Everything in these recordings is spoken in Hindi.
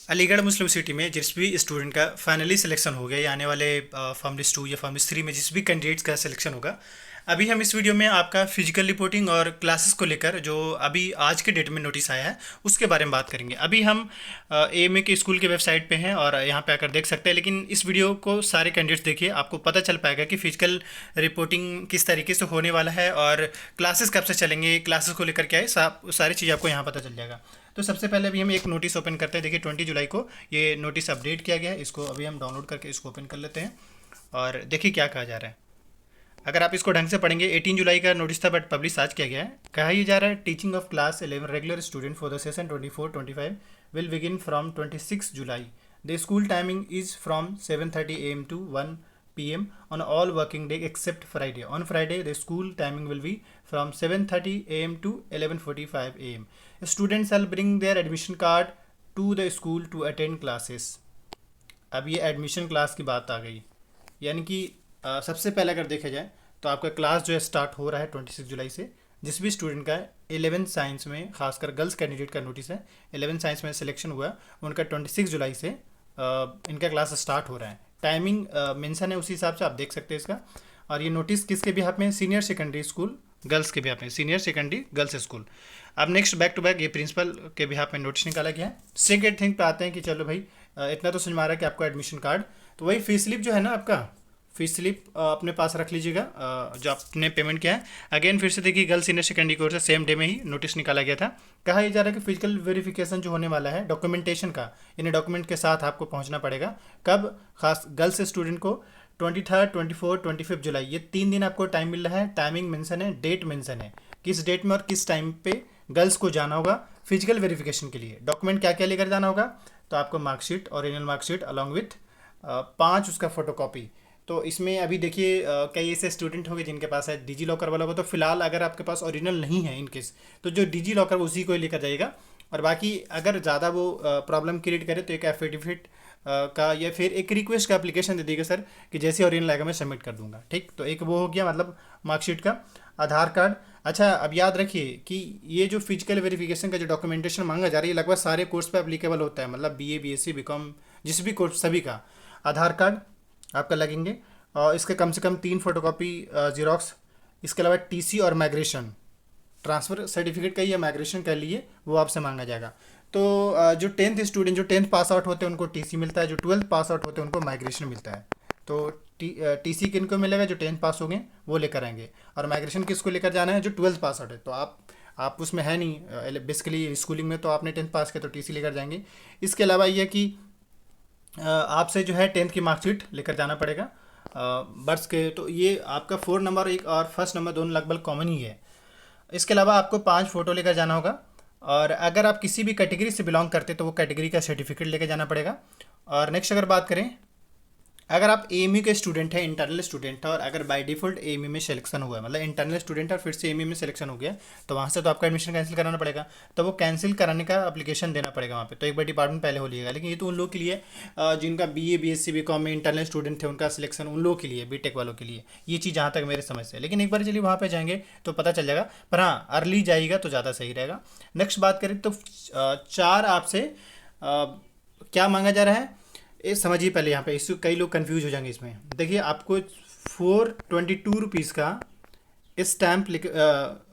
अलीगढ़ मुस्लिम सिटी में जिस भी स्टूडेंट का फाइनली सिलेक्शन हो गया या आने वाले फॉर्म लिस्ट 2 या फॉर्म लिस्ट 3 में जिस भी कैंडिडेट्स का सिलेक्शन होगा, अभी हम इस वीडियो में आपका फिजिकल रिपोर्टिंग और क्लासेस को लेकर जो अभी आज के डेट में नोटिस आया है उसके बारे में बात करेंगे। अभी हम एएमए के स्कूल के वेबसाइट पे हैं और यहाँ पे आकर देख सकते हैं, लेकिन इस वीडियो को सारे कैंडिडेट्स देखिए, आपको पता चल पाएगा कि फिजिकल रिपोर्टिंग किस तरीके से होने वाला है और क्लासेस कब से चलेंगे, क्लासेस को लेकर क्या है, सारी चीज़ आपको यहाँ पता चल जाएगा। तो सबसे पहले अभी हम एक नोटिस ओपन करते हैं। देखिए 20 जुलाई को ये नोटिस अपडेट किया गया है, इसको अभी हम डाउनलोड करके इसको ओपन कर लेते हैं और देखिए क्या कहा जा रहा है। अगर आप इसको ढंग से पढ़ेंगे, 18 जुलाई का नोटिस था बट पब्लिश आज किया गया है। कहा ये जा रहा है, teaching of class 11 regular student for the session 24-25 will begin from 26 July. The school timing is from 7:30 AM to 1 PM on all working day except Friday. On Friday, the school timing will be from 7:30 AM to 11:45 AM. Students shall bring their admission card to the school to attend classes. अब ये एडमिशन क्लास की बात आ गई, यानी कि सबसे पहले अगर देखा जाए तो आपका क्लास जो है स्टार्ट हो रहा है 26 जुलाई से। जिस भी स्टूडेंट का 11th साइंस में, खासकर गर्ल्स कैंडिडेट का नोटिस है, 11th साइंस में सिलेक्शन हुआ उनका 26 जुलाई से इनका क्लास स्टार्ट हो रहा है। टाइमिंग मेंशन है, उसी हिसाब से आप देख सकते हैं इसका। और ये नोटिस किसके बिहाफ में? सीनियर सेकेंडरी स्कूल गर्ल्स के बिहाफ में, सीनियर सेकेंडरी गर्ल्स स्कूल। अब नेक्स्ट बैक टू बैक ये प्रिंसिपल के बिहाफ में नोटिस निकाला गया है। सेकेंड थिंग पे आते हैं कि चलो भाई, इतना तो समझ में आ रहा है कि आपको एडमिशन कार्ड, तो वही फीस स्लिप जो है ना, आपका फीस स्लिप अपने पास रख लीजिएगा जो आपने पेमेंट किया है। अगेन फिर से देखिए, गर्ल्स सीनियर सेकेंडरी कोर्स है, सेम डे में ही नोटिस निकाला गया था। कहा यह जा रहा है कि फिजिकल वेरिफिकेशन जो होने वाला है डॉक्यूमेंटेशन का, यानी डॉक्यूमेंट के साथ आपको पहुंचना पड़ेगा। कब? खास गर्ल्स स्टूडेंट को 23, 24, 25 जुलाई, ये 3 दिन आपको टाइम मिल रहा है। टाइमिंग मेंशन है, डेट मेंशन है, किस डेट में और किस टाइम पे गर्ल्स को जाना होगा फिजिकल वेरिफिकेशन के लिए। डॉक्यूमेंट क्या क्या लेकर जाना होगा? तो आपको marksheet, original marksheet along with 5 उसका फोटोकॉपी। तो इसमें अभी देखिए कई ऐसे स्टूडेंट होंगे जिनके पास है डिजी लॉकर वाला होगा, तो फिलहाल अगर आपके पास ओरिजिनल नहीं है इन केस, तो जो डिजी लॉकर उसी को ही लेकर जाइएगा। और बाकी अगर ज़्यादा वो प्रॉब्लम क्रिएट करे तो एक एफिडेविट का या फिर एक रिक्वेस्ट का एप्लीकेशन दे दीजिएगा सर, कि जैसे ओरिजिनल आएगा मैं सबमिट कर दूंगा। ठीक, तो एक वो हो गया, मतलब मार्कशीट का। आधार कार्ड। अच्छा, अब याद रखिए कि ये जो फिजिकल वेरिफिकेशन का जो डॉक्यूमेंटेशन मांगा जा रही है, लगभग सारे कोर्स पे एप्लीकेबल होता है, मतलब BA BSc BCom जिस भी कोर्स सभी का आधार कार्ड आपका लगेंगे। और इसके कम से कम 3 फोटोकॉपी जीरोक्स। इसके अलावा TC और माइग्रेशन, ट्रांसफ़र सर्टिफिकेट का या माइग्रेशन कर लिए, वो आपसे मांगा जाएगा। तो जो 10th स्टूडेंट, जो 10th पास आउट होते हैं उनको TC मिलता है, जो 12th पास आउट होते हैं उनको माइग्रेशन मिलता है। तो TC किनको मिलेगा? जो 10th पास हो गए वो लेकर आएंगे। और माइग्रेशन किसको लेकर जाना है? जो 12th पास आउट है। तो आप उसमें है नहीं, बेसिकली स्कूलिंग में तो आपने 10th पास किया तो TC लेकर जाएंगे। इसके अलावा ये कि आपसे जो है 10th की मार्कशीट लेकर जाना पड़ेगा बर्थ के। तो ये आपका 4 नंबर एक और फर्स्ट नंबर दोनों लगभग कॉमन ही है। इसके अलावा आपको 5 फोटो लेकर जाना होगा। और अगर आप किसी भी कैटेगरी से बिलोंग करते तो वो कैटेगरी का सर्टिफिकेट लेकर जाना पड़ेगा। और नेक्स्ट अगर बात करें, अगर आप AMU के स्टूडेंट हैं, इंटरनल स्टूडेंट है, और अगर बाय डिफ़ॉल्ट AMU में सिलेक्शन हुआ है, मतलब इंटरनल स्टूडेंट है और फिर से AMU में सिलेक्शन हो गया, तो वहाँ से तो आपका एडमिशन कैंसिल कराना पड़ेगा। तो वो कैंसिल कराने का एप्लीकेशन देना पड़ेगा वहाँ पे। तो एक बार डिपार्टमेंट पहले हो लिएगा, लेकिन ये तो उन लोगों के लिए जिनका BA BSc BCom में इंटरनल स्टूडेंट थे, उनका सिलेक्शन उन लोगों के लिए, बीटेक वालों के लिए ये चीज़ जहाँ तक मेरे समझ से है। लेकिन एक बार चलिए वहाँ पर जाएंगे तो पता चल जाएगा, पर हाँ अर्ली जाइएगा तो ज़्यादा सही रहेगा। नेक्स्ट बात करें तो 4 आपसे क्या मांगा जा रहा है, ये समझिए पहले। यहाँ पे इससे कई लोग कंफ्यूज हो जाएंगे इसमें। देखिए, आपको 422 रुपीज़ का स्टैम्प लेके,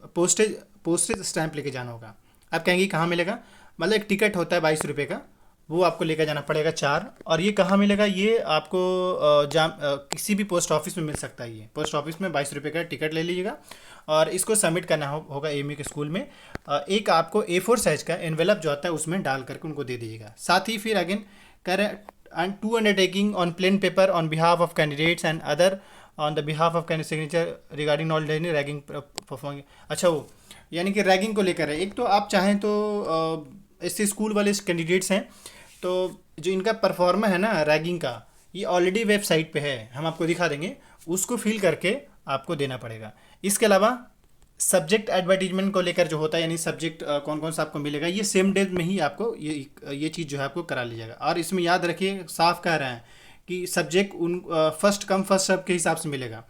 पोस्टेज स्टैम्प लेके जाना होगा। आप कहेंगे कहाँ मिलेगा? मतलब एक टिकट होता है 22 रुपये का, वो आपको लेकर जाना पड़ेगा 4। और ये कहाँ मिलेगा? ये आपको किसी भी पोस्ट ऑफिस में मिल सकता है। ये पोस्ट ऑफिस में 22 रुपये का टिकट ले लीजिएगा और इसको सबमिट करना होगा AMU के स्कूल में। एक आपको A4 साइज़ का एनवेलप जो आता है उसमें डाल करके उनको दे दीजिएगा। साथ ही फिर अगेन कह and to undertaking on plain paper on behalf of candidates and other on the behalf of candidate signature regarding knowledge ragging performing। अच्छा, वो यानी कि रैगिंग को लेकर है। एक तो आप चाहें तो ऐसे स्कूल वाले कैंडिडेट्स हैं, तो जो इनका परफॉर्मा है ना रैगिंग का, ये ऑलरेडी वेबसाइट पे है, हम आपको दिखा देंगे, उसको फिल करके आपको देना पड़ेगा। इसके अलावा सब्जेक्ट एडवर्टीजमेंट को लेकर जो होता है, यानी सब्जेक्ट कौन कौन सा आपको मिलेगा, ये सेम डे में ही आपको ये चीज़ जो है आपको करा लीजिएगा। और इसमें याद रखिए, साफ कह रहे हैं कि सब्जेक्ट उन फर्स्ट कम फर्स्ट सर्व के हिसाब से मिलेगा।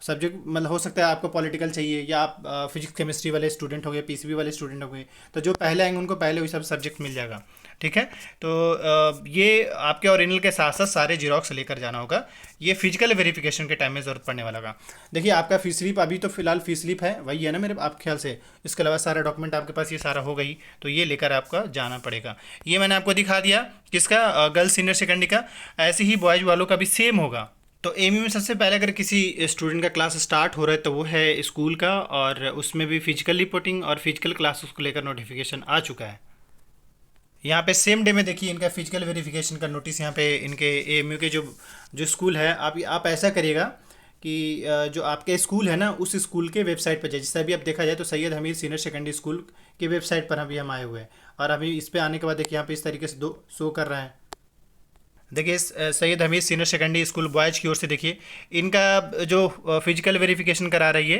सब्जेक्ट मतलब हो सकता है आपको पॉलिटिकल चाहिए, या आप फिजिक्स केमिस्ट्री वाले स्टूडेंट हो गए, पीसीबी वाले स्टूडेंट हो गए, तो जो पहले आएंगे उनको पहले वही सब सब्जेक्ट मिल जाएगा। ठीक है, तो ये आपके ओरिजिनल के साथ साथ सारे जीरोक्स लेकर जाना होगा। ये फिजिकल वेरिफिकेशन के टाइम में ज़रूरत पड़ने वाला होगा। देखिए आपका फीस स्लिप अभी तो फिलहाल फीस स्लिप है, वही है ना मेरे आप ख्याल से। इसके अलावा सारा डॉक्यूमेंट आपके पास ये सारा हो गई, तो ये लेकर आपका जाना पड़ेगा। ये मैंने आपको दिखा दिया किसका, गर्ल्स सीनियर सेकेंडरी का। ऐसे ही बॉयज़ वालों का भी सेम होगा। तो एमयू में सबसे पहले अगर किसी स्टूडेंट का क्लास स्टार्ट हो रहा है तो वो है स्कूल का, और उसमें भी फिजिकल रिपोर्टिंग और फिजिकल क्लासेस को लेकर नोटिफिकेशन आ चुका है। यहाँ पे सेम डे में देखिए इनका फिजिकल वेरिफिकेशन का नोटिस यहाँ पे इनके एएमयू के जो जो स्कूल है, आप ऐसा करिएगा कि जो आपके स्कूल है ना उस स्कूल के वेबसाइट पर जाइए। जैसे अभी अब देखा जाए तो Syed Hamid senior secondary school के वेबसाइट पर अभी हम आए हुए हैं, और अभी इस पे आने के बाद देखिए यहाँ पे इस तरीके से दो शो कर रहा है। देखिए Syed Hamid senior secondary school boys की ओर से देखिए इनका जो फिजिकल वेरिफिकेशन करा रही है,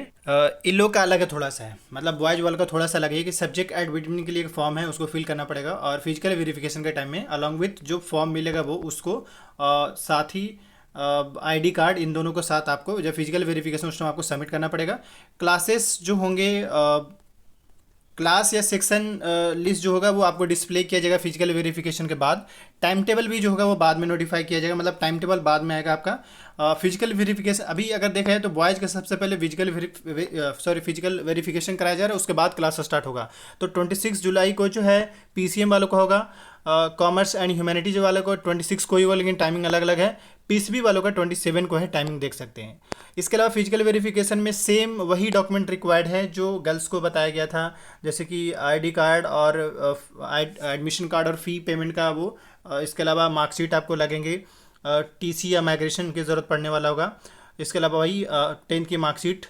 इन लोग का अलग है थोड़ा सा है, मतलब बॉयज़ वालों का थोड़ा सा अलग है कि सब्जेक्ट एडमिशन के लिए एक फॉर्म है उसको फिल करना पड़ेगा, और फिजिकल वेरिफिकेशन के टाइम में अलॉन्ग विथ जो फॉर्म मिलेगा वो उसको साथ ही आईडी कार्ड, इन दोनों को साथ आपको जब फिजिकल वेरिफिकेशन उस टाइम आपको सबमिट करना पड़ेगा। क्लासेस जो होंगे, क्लास या सेक्शन लिस्ट जो होगा वो आपको डिस्प्ले किया जाएगा फिजिकल वेरिफिकेशन के बाद। टाइम टेबल भी जो होगा वो बाद में नोटिफाई किया जाएगा, मतलब टाइम टेबल बाद में आएगा आपका। फिजिकल वेरिफिकेशन अभी अगर देखा जाए तो बॉयज़ का सबसे पहले फिजिकल वेरिफिकेशन कराया जा रहा है, उसके बाद क्लास स्टार्ट होगा। तो 26 जुलाई को जो है पीसीएम वालों का होगा, कॉमर्स एंड ह्यूमैनिटीज वालों को 26 को ही होगा, लेकिन टाइमिंग अलग अलग है। पीसीबी वालों का 27 को है, टाइमिंग देख सकते हैं। इसके अलावा फिजिकल वेरिफिकेशन में सेम वही डॉक्यूमेंट रिक्वायर्ड है जो गर्ल्स को बताया गया था, जैसे कि आईडी कार्ड और एडमिशन कार्ड और फ़ी पेमेंट का वो। इसके अलावा मार्कशीट आपको लगेंगे, टीसी या माइग्रेशन की ज़रूरत पड़ने वाला होगा। इसके अलावा वही 10th की मार्कशीट,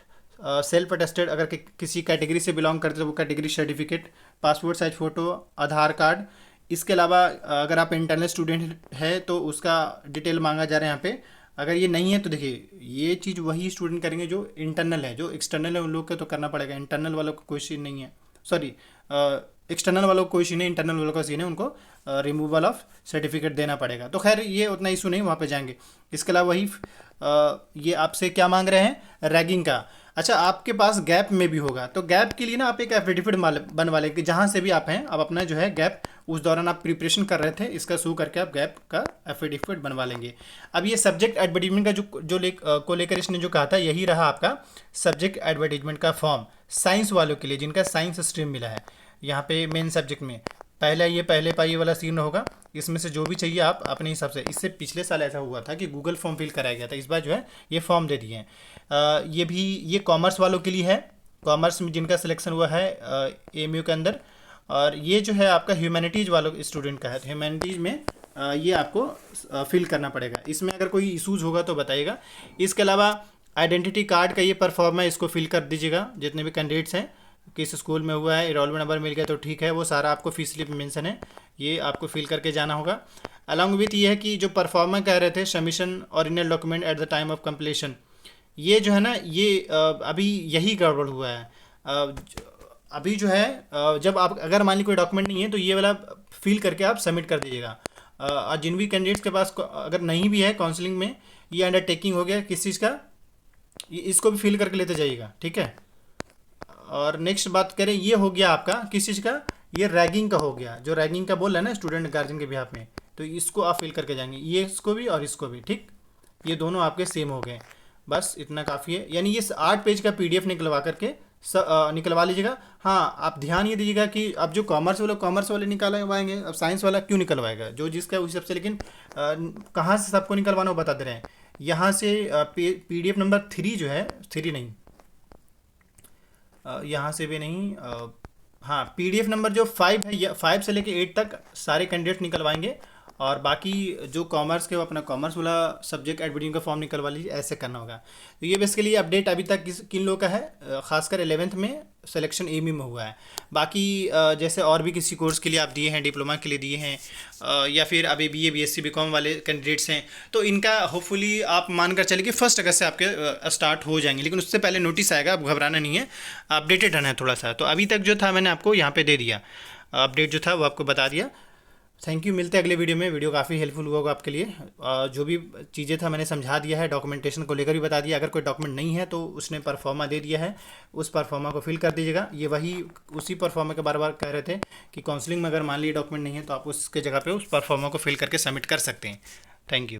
सेल्फ अटेस्टेड अगर किसी कैटेगरी से बिलोंग करते तो वो category certificate, passport size photo, Aadhaar card. इसके अलावा अगर आप इंटरनल स्टूडेंट है तो उसका डिटेल मांगा जा रहा है यहाँ पे। अगर ये नहीं है तो देखिए ये चीज़ वही स्टूडेंट करेंगे जो इंटरनल है, जो एक्सटर्नल है उन लोग को तो करना पड़ेगा, इंटरनल वालों को कोई सीन नहीं है। सॉरी, एक्सटर्नल वालों को कोई सीन है, इंटरनल वालों का सीन है, उनको रिमूवल ऑफ सर्टिफिकेट देना पड़ेगा। तो खैर ये उतना इशू नहीं, वहाँ पे जाएंगे। इसके अलावा वही ये आपसे क्या मांग रहे हैं, रैगिंग का। अच्छा, आपके पास गैप में भी होगा, तो गैप के लिए ना आप एक एफिडेविट बनवा लें कि जहाँ से भी आप हैं आप अपना जो है गैप उस दौरान आप प्रिपरेशन कर रहे थे इसका शो करके आप गैप का एफिडेविट बनवा लेंगे। अब ये सब्जेक्ट एडवर्टीजमेंट का को लेकर इसने जो कहा था यही रहा आपका सब्जेक्ट एडवर्टीजमेंट का फॉर्म साइंस वालों के लिए, जिनका साइंस स्ट्रीम मिला है यहाँ पे मेन सब्जेक्ट में। पहले पाई वाला सीन होगा, इसमें से जो भी चाहिए आप अपने हिसाब से। इससे पिछले साल ऐसा हुआ था कि गूगल फॉर्म फिल कराया गया था, इस बार जो है ये फॉर्म दे दिए हैं। ये कॉमर्स वालों के लिए है, कॉमर्स में जिनका सिलेक्शन हुआ है एमयू के अंदर। और ये जो है आपका ह्यूमैनिटीज़ वालों स्टूडेंट का है, तो ह्यूमैनिटीज़ में ये आपको फिल करना पड़ेगा। इसमें अगर कोई इशूज़ होगा तो बताइएगा। इसके अलावा आइडेंटिटी कार्ड का ये परफॉर्म है, इसको फिल कर दीजिएगा जितने भी कैंडिडेट्स हैं। किस स्कूल में हुआ है, एनरोलमेंट नंबर मिल गया तो ठीक है, वो सारा आपको फीस स्लिप में मेंशन है, ये आपको फिल करके जाना होगा। अलॉन्ग विथ ये है कि जो परफॉर्मर कह रहे थे submission original document at the time of completion, ये जो है ना ये अभी यही गड़बड़ हुआ है। अभी जो है जब आप अगर मान ली कोई डॉक्यूमेंट नहीं है तो ये वाला फिल करके आप सबमिट कर दीजिएगा। और जिन भी कैंडिडेट्स के पास अगर नहीं भी है काउंसलिंग में, ये अंडरटेकिंग हो गया किस चीज़ का, इसको भी फिल करके लेते जाइएगा, ठीक है। और नेक्स्ट बात करें, ये हो गया आपका किस चीज़ का, ये रैगिंग का हो गया, जो रैगिंग का बोल रहा है ना स्टूडेंट गार्जियन के बिहाफ में, तो इसको आप फिल करके जाएंगे, ये इसको भी और इसको भी, ठीक। ये दोनों आपके सेम हो गए, बस इतना काफ़ी है। यानी ये 8 पेज का पीडीएफ निकलवा करके निकलवा लीजिएगा। हाँ, आप ध्यान ये दीजिएगा कि अब जो कॉमर्स वाले निकलवाएंगे, अब साइंस वाला क्यों निकलवाएगा, जो जिसका उस हिसाब से। लेकिन कहाँ से सबको निकलवाना वो बता दे रहे हैं। यहाँ से पीडीएफ नंबर 3 जो है, 3 नहीं, यहाँ से भी नहीं, हाँ पीडीएफ नंबर जो 5 है, 5 से लेके 8 तक सारे कैंडिडेट निकलवाएंगे। और बाकी जो कॉमर्स के वो अपना कॉमर्स वाला सब्जेक्ट एडमिशन का फॉर्म निकलवा लीजिए, ऐसे करना होगा। तो ये बेसिकली अपडेट अभी तक किन लोगों का है, खासकर 11th में सिलेक्शन एमयू में हुआ है। बाकी जैसे और भी किसी कोर्स के लिए आप दिए हैं, डिप्लोमा के लिए दिए हैं, या फिर अभी बीए बीएससी बीकॉम वाले कैंडिडेट्स हैं, तो इनका होपफुली आप मानकर चलिए कि 1 अगस्त से आपके स्टार्ट हो जाएंगे। लेकिन उससे पहले नोटिस आएगा, आप घबराना नहीं है, अपडेटेड रहना है थोड़ा सा। तो अभी तक जो था मैंने आपको यहाँ पर दे दिया, अपडेट जो था वो आपको बता दिया। थैंक यू, मिलते हैं अगले वीडियो में। वीडियो काफ़ी हेल्पफुल हुआ होगा आपके लिए। जो भी चीज़ें था मैंने समझा दिया है, डॉक्यूमेंटेशन को लेकर भी बता दिया। अगर कोई डॉक्यूमेंट नहीं है तो उसने परफॉर्मा दे दिया है, उस परफॉर्मा को फिल कर दीजिएगा। ये वही उसी परफॉर्मा के बार बार कह रहे थे कि काउंसलिंग में अगर मान लीजिए डॉक्यूमेंट नहीं है तो आप उसके जगह पे उस परफॉर्मा को फिल करके सबमिट कर सकते हैं। Thank you.